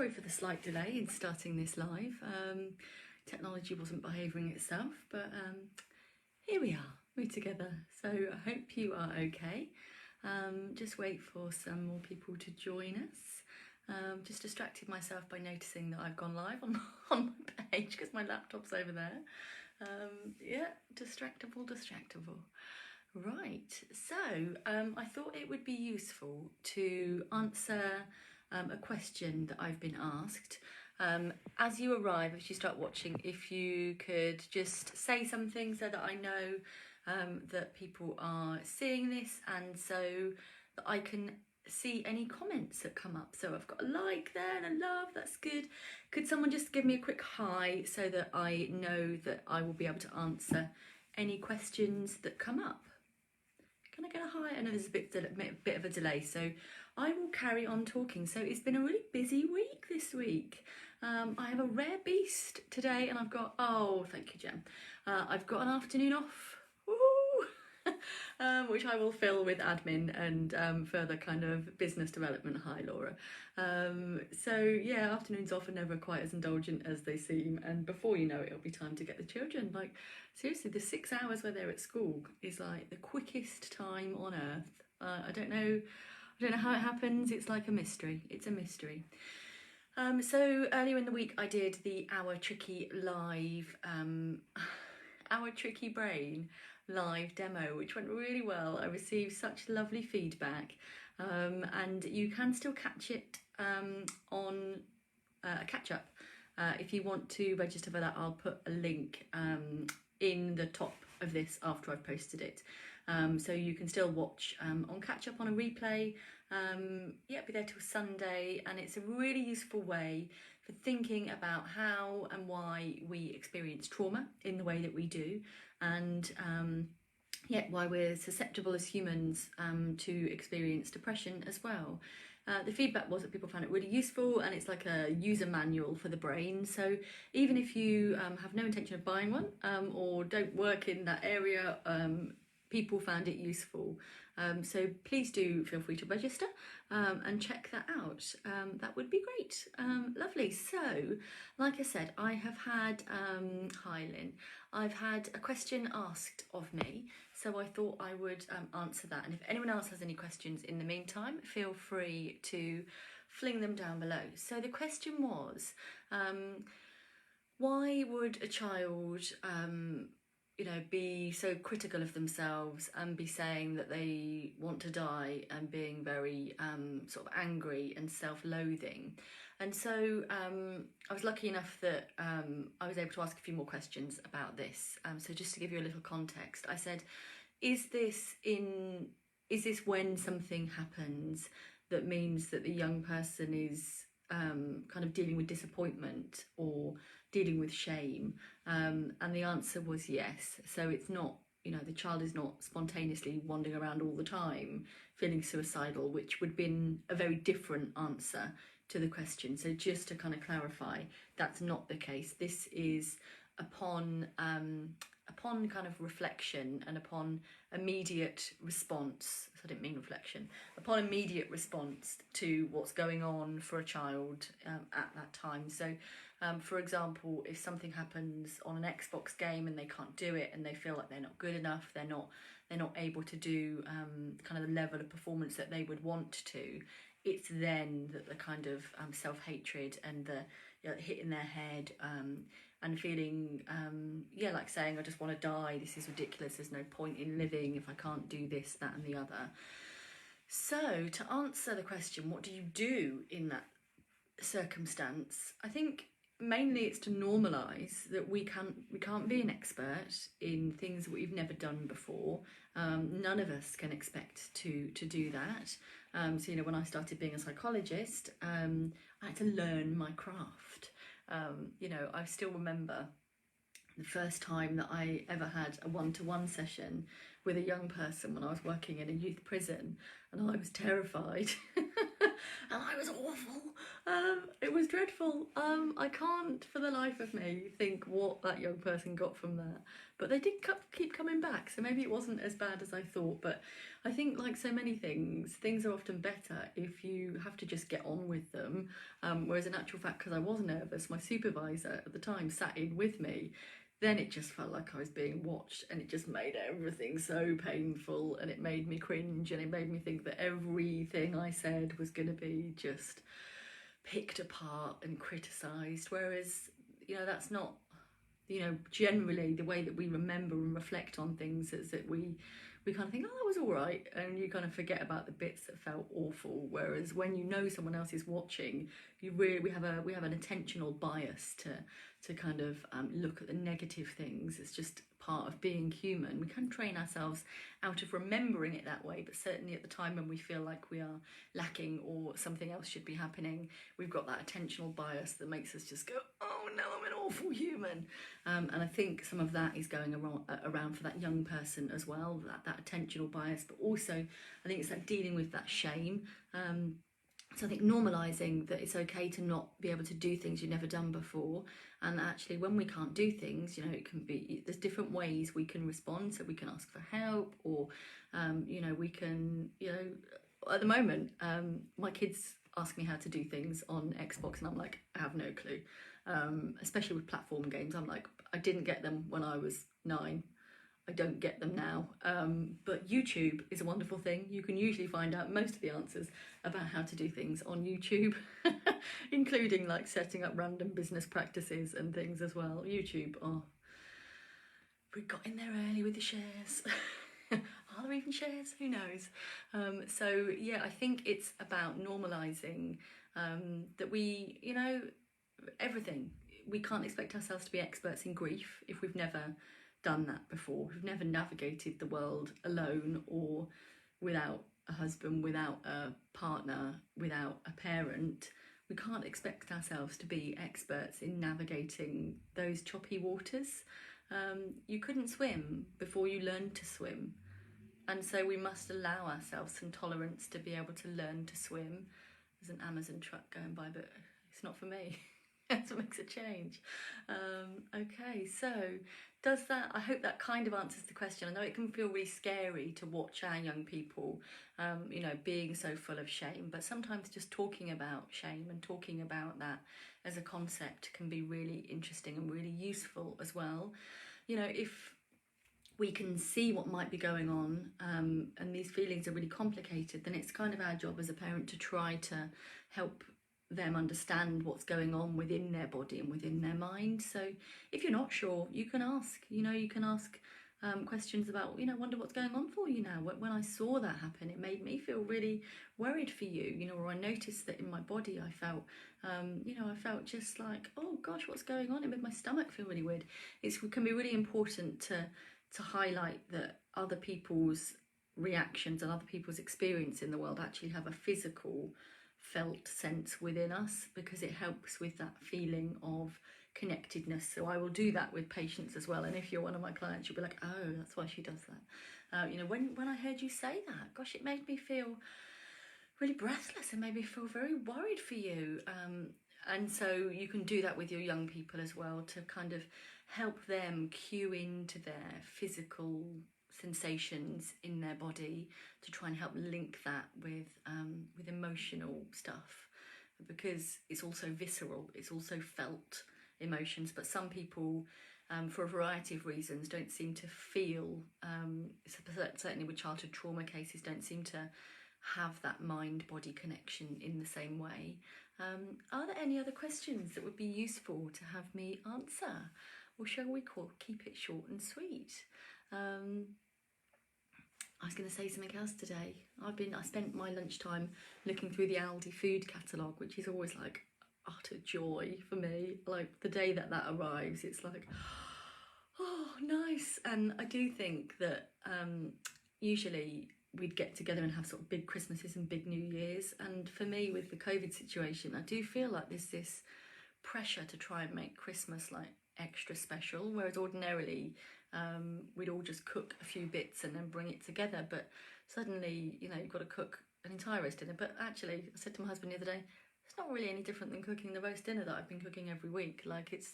Sorry for the slight delay in starting this live. Technology wasn't behaving itself, but here we are, we're together. So I hope you are okay. Just wait for some more people to join us. Just distracted myself by noticing that I've gone live on my page because my laptop's over there. Yeah, distractible. Right, so I thought it would be useful to answer a question that I've been asked. As you arrive, as you start watching, if you could just say something so that I know that people are seeing this, and so that I can see any comments that come up. So I've got a like there and a love, that's good. Could someone just give me a quick hi so that I know that I will be able to answer any questions that come up? Can I get a hi? I know there's a bit of a delay, so I will carry on talking. So it's been a really busy week this week. I have a rare beast today, and I've got, oh, thank you, Jem. I've got an afternoon off, which I will fill with admin and further kind of business development. Hi, Laura. So yeah, afternoons off are never quite as indulgent as they seem, and before you know it, it'll be time to get the children. Like, seriously, the 6 hours where they're at school is like the quickest time on earth. I don't know how it happens. It's like a mystery. It's a mystery. So earlier in the week I did the Our Tricky Live, Our Tricky Brain live demo, which went really well. I received such lovely feedback, and you can still catch it on a catch up. If you want to register for that, I'll put a link in the top of this after I've posted it. So you can still watch on catch up on a replay. Yeah, be there till Sunday, and it's a really useful way for thinking about how and why we experience trauma in the way that we do, and yeah, why we're susceptible as humans to experience depression as well. The feedback was that people found it really useful, and it's like a user manual for the brain. So even if you have no intention of buying one or don't work in that area, people found it useful. So please do feel free to register and check that out. That would be great. Lovely. So, like I said, I have had, hi Lynn, I've had a question asked of me, so I thought I would answer that. And if anyone else has any questions in the meantime, feel free to fling them down below. So the question was, why would a child be so critical of themselves and be saying that they want to die and being very sort of angry and self-loathing? And so I was lucky enough that I was able to ask a few more questions about this. So just to give you a little context, I said, is this when something happens that means that the young person is kind of dealing with disappointment or dealing with shame? And the answer was yes. So it's not, the child is not spontaneously wandering around all the time feeling suicidal, which would have been a very different answer to the question. So just to kind of clarify, that's not the case. This is upon kind of reflection and upon immediate response. So I didn't mean reflection. Upon immediate response to what's going on for a child at that time. So for example, if something happens on an Xbox game and they can't do it and they feel like they're not good enough, they're not able to do kind of the level of performance that they would want to, it's then that the kind of self-hatred and the hit in their head and feeling, like saying, I just want to die, this is ridiculous, there's no point in living if I can't do this, that and the other. So to answer the question, what do you do in that circumstance? I think mainly it's to normalise that we can't be an expert in things that we've never done before. None of us can expect to do that. So when I started being a psychologist, I had to learn my craft. I still remember the first time that I ever had a one-to-one session with a young person when I was working in a youth prison, and I was terrified and I was awful. It was dreadful. I can't for the life of me think what that young person got from that. But they did keep coming back, so maybe it wasn't as bad as I thought. But I think, like so many things are often better if you have to just get on with them. Whereas in actual fact, because I was nervous, my supervisor at the time sat in with me. Then it just felt like I was being watched, and it just made everything so painful, and it made me cringe, and it made me think that everything I said was going to be just picked apart and criticised. Whereas, that's not, generally the way that we remember and reflect on things is that we kind of think, oh, that was all right, and you kind of forget about the bits that felt awful. Whereas when someone else is watching, we have an attentional bias to kind of look at the negative things. It's just part of being human. We can train ourselves out of remembering it that way, but certainly at the time when we feel like we are lacking or something else should be happening, we've got that attentional bias that makes us just go, oh no, I'm an awful human. And I think some of that is going around for that young person as well, that attentional bias, but also I think it's that dealing with that shame. So I think normalising that it's okay to not be able to do things you've never done before, and actually when we can't do things, it can be, there's different ways we can respond. So we can ask for help, or we can, at the moment my kids ask me how to do things on Xbox, and I'm like, I have no clue. Especially with platform games, I'm like, I didn't get them when I was 9. I don't get them now. But YouTube is a wonderful thing. You can usually find out most of the answers about how to do things on YouTube, including like setting up random business practices and things as well. YouTube, we got in there early with the shares. Are there even shares? Who knows? So yeah, I think it's about normalising that we, everything. We can't expect ourselves to be experts in grief if we've never done that before. We've never navigated the world alone or without a husband, without a partner, without a parent. We can't expect ourselves to be experts in navigating those choppy waters. You couldn't swim before you learned to swim. And so we must allow ourselves some tolerance to be able to learn to swim. There's an Amazon truck going by, but it's not for me. That's what makes a change. Okay, so I hope that kind of answers the question. I know it can feel really scary to watch our young people, being so full of shame, but sometimes just talking about shame and talking about that as a concept can be really interesting and really useful as well. If we can see what might be going on, and these feelings are really complicated, then it's kind of our job as a parent to try to help them understand what's going on within their body and within their mind. So if you're not sure, you can ask, questions about, wonder what's going on for you now. When I saw that happen, it made me feel really worried for you, or I noticed that in my body, I felt, I felt just like, oh gosh, what's going on? It made my stomach feel really weird. It can be really important to highlight that other people's reactions and other people's experience in the world actually have a physical felt sense within us, because it helps with that feeling of connectedness. So I will do that with patients as well, and if you're one of my clients, you'll be like, oh, that's why she does that. When I heard you say that, gosh, it made me feel really breathless and made me feel very worried for you. And so you can do that with your young people as well, to kind of help them cue into their physical sensations in their body, to try and help link that with emotional stuff, because it's also visceral, it's also felt emotions. But some people, for a variety of reasons, don't seem to feel, certainly with childhood trauma cases, don't seem to have that mind-body connection in the same way. Are there any other questions that would be useful to have me answer, or shall we keep it short and sweet? I was going to say something else today. I spent my lunchtime looking through the Aldi food catalogue, which is always like utter joy for me. Like the day that arrives, it's like, oh, nice. And I do think that usually we'd get together and have sort of big Christmases and big New Years. And for me, with the COVID situation, I do feel like there's this pressure to try and make Christmas like extra special, whereas ordinarily we'd all just cook a few bits and then bring it together. But suddenly, you've got to cook an entire roast dinner, but actually I said to my husband the other day, it's not really any different than cooking the roast dinner that I've been cooking every week. Like it's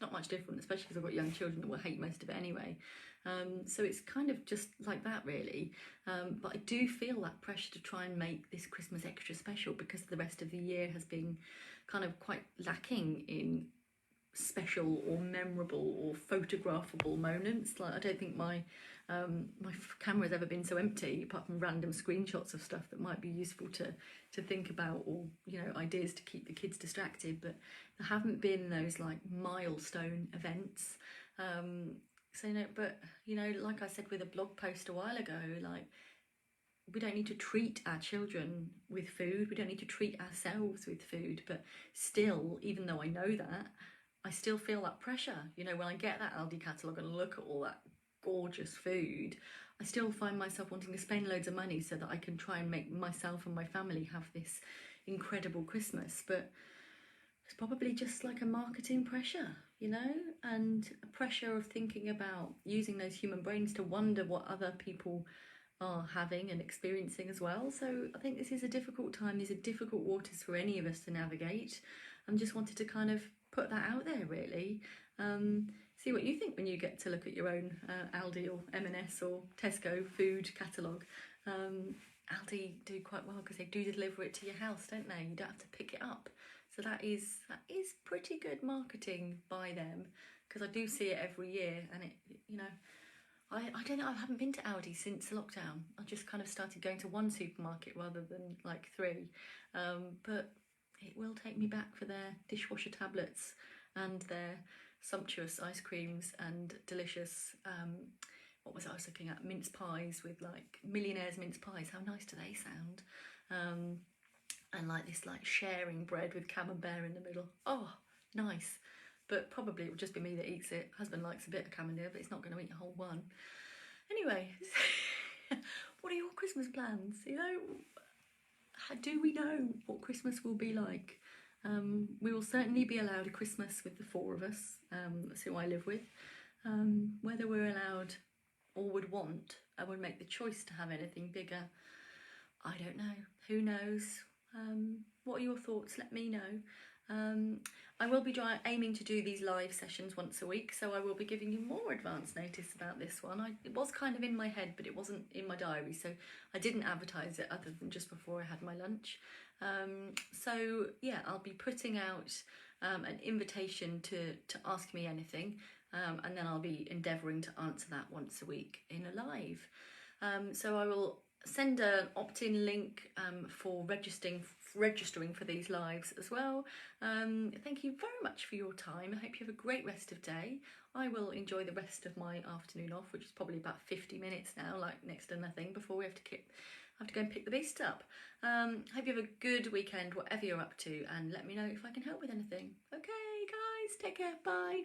not much different, especially because I've got young children that will hate most of it anyway. So it's kind of just like that really. But I do feel that pressure to try and make this Christmas extra special because the rest of the year has been kind of quite lacking in special or memorable or photographable moments. Like I don't think my camera's ever been so empty, apart from random screenshots of stuff that might be useful to think about, or ideas to keep the kids distracted. But there haven't been those like milestone events. So but like I said with a blog post a while ago, like we don't need to treat our children with food, we don't need to treat ourselves with food, but still, even though I know that, I still feel that pressure. When I get that Aldi catalogue and look at all that gorgeous food, I still find myself wanting to spend loads of money so that I can try and make myself and my family have this incredible Christmas. But it's probably just like a marketing pressure, and a pressure of thinking about using those human brains to wonder what other people are having and experiencing as well. So I think this is a difficult time. These are difficult waters for any of us to navigate. I just wanted to kind of put that out there really. See what you think when you get to look at your own Aldi or M&S or Tesco food catalogue. Aldi do quite well because they do deliver it to your house, don't they? You don't have to pick it up. So that is pretty good marketing by them, because I do see it every year, and it I don't know, I haven't been to Aldi since lockdown. I just kind of started going to one supermarket rather than like 3. But it will take me back for their dishwasher tablets and their sumptuous ice creams and delicious, what was I was looking at? Mince pies with like millionaires mince pies. How nice do they sound? And like this like sharing bread with camembert in the middle. Oh, nice. But probably it will just be me that eats it. Husband likes a bit of camembert, but he's not going to eat a whole one. Anyway, what are your Christmas plans? Do we know what Christmas will be like? We will certainly be allowed a Christmas with the 4 of us. That's who I live with. Whether we're allowed or would want, I would make the choice to have anything bigger, I don't know. Who knows? What are your thoughts? Let me know. I will be aiming to do these live sessions once a week, so I will be giving you more advance notice about this one. It was kind of in my head, but it wasn't in my diary, so I didn't advertise it other than just before I had my lunch. So yeah, I'll be putting out an invitation to ask me anything, and then I'll be endeavouring to answer that once a week in a live. So I will send an opt-in link for registering for these lives as well. Thank you very much for your time. I hope you have a great rest of day. I will enjoy the rest of my afternoon off, which is probably about 50 minutes now, like next to nothing, before we have to go and pick the beast up. Hope you have a good weekend, whatever you're up to, and let me know if I can help with anything. Okay, guys, take care. Bye.